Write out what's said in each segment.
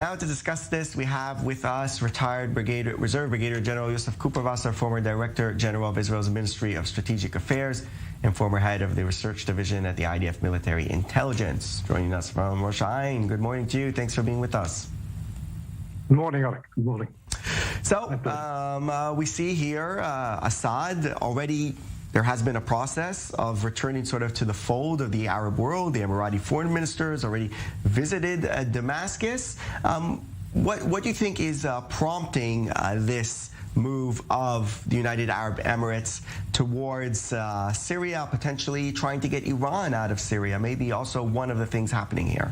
Now to discuss this, we have with us retired Reserve Brigadier General Yosef Kuperwasser, former Director General of Israel's Ministry of Strategic Affairs and former head of the Research Division at the IDF Military Intelligence. Joining us from Rosh Hashanah. Good morning to you. Thanks for being with us. Good morning, Alec. Good morning. So we see here Assad already. There has been a process of returning sort of to the fold of the Arab world. The Emirati foreign ministers already visited Damascus. What do you think is prompting this move of the United Arab Emirates towards Syria, potentially trying to get Iran out of Syria? Maybe also one of the things happening here.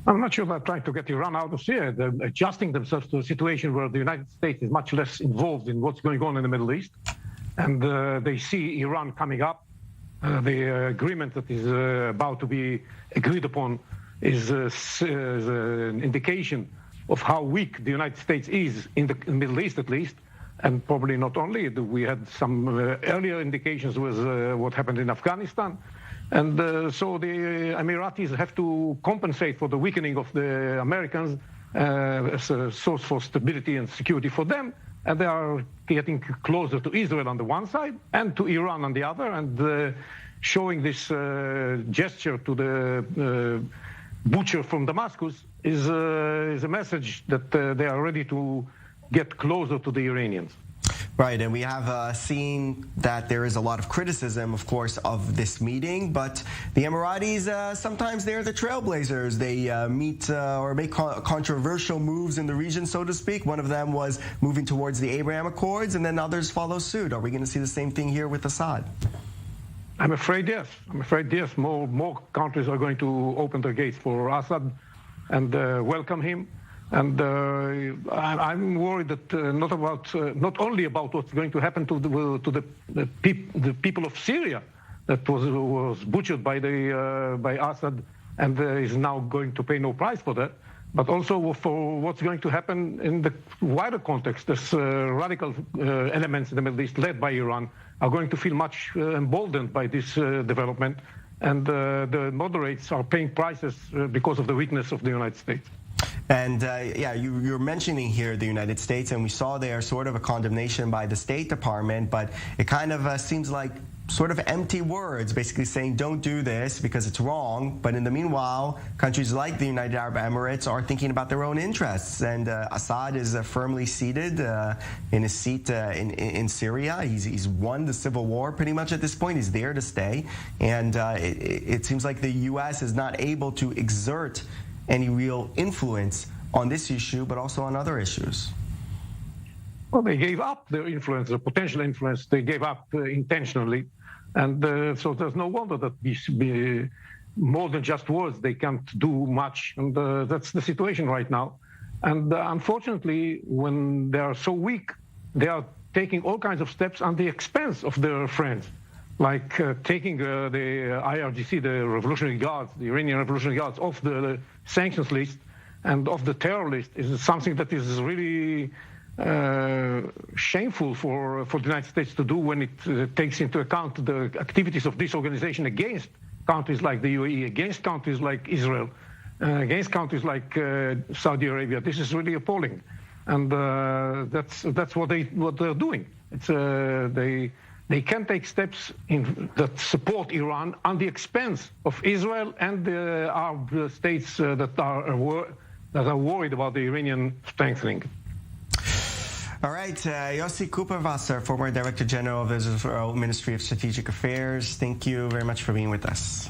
I'm not sure about trying to get Iran out of Syria. They're adjusting themselves to a situation where the United States is much less involved in what's going on in the Middle East. And they see Iran coming up. The agreement that is about to be agreed upon is an indication of how weak the United States is in the Middle East, at least. And probably not only. We had some earlier indications with what happened in Afghanistan. And so the Emiratis have to compensate for the weakening of the Americans as a source for stability and security for them. And they are getting closer to Israel on the one side and to Iran on the other, and showing this gesture to the butcher from Damascus is a message that they are ready to get closer to the Iranians. Right, and we have seen that there is a lot of criticism, of course, of this meeting, but the Emiratis, sometimes they're the trailblazers. They meet or make controversial moves in the region, so to speak. One of them was moving towards the Abraham Accords, and then others follow suit. Are we going to see the same thing here with Assad? I'm afraid yes. I'm afraid yes. More countries are going to open their gates for Assad and welcome him. And I'm worried that not only about what's going to happen to the people of Syria that was butchered by Assad and is now going to pay no price for that, but also for what's going to happen in the wider context. This radical elements in the Middle East led by Iran are going to feel much emboldened by this development, and the moderates are paying prices because of the weakness of the United States. And yeah, you're mentioning here the United States, and we saw there sort of a condemnation by the State Department, but it kind of seems like sort of empty words, basically saying don't do this because it's wrong. But in the meanwhile, countries like the United Arab Emirates are thinking about their own interests. And Assad is firmly seated in his seat in Syria. He's won the civil war pretty much at this point. He's there to stay. And it seems like the U.S. is not able to exert any real influence on this issue, but also on other issues. Well, they gave up their influence, the potential influence. They gave up intentionally. And so there's no wonder that more than just words, they can't do much. And that's the situation right now. And unfortunately, when they are so weak, they are taking all kinds of steps at the expense of their friends, like taking the IRGC, the Revolutionary Guards, the Iranian Revolutionary Guards, off the sanctions list and off the terror list is something that is really shameful for the United States to do when it takes into account the activities of this organization against countries like the UAE, against countries like Israel, against countries like Saudi Arabia. This is really appalling, and that's what they're doing. It's they can take steps that support Iran on the expense of Israel and the Arab states that are worried about the Iranian strengthening. All right, Yossi Kuperwasser, former Director General of the Israel Ministry of Strategic Affairs. Thank you very much for being with us.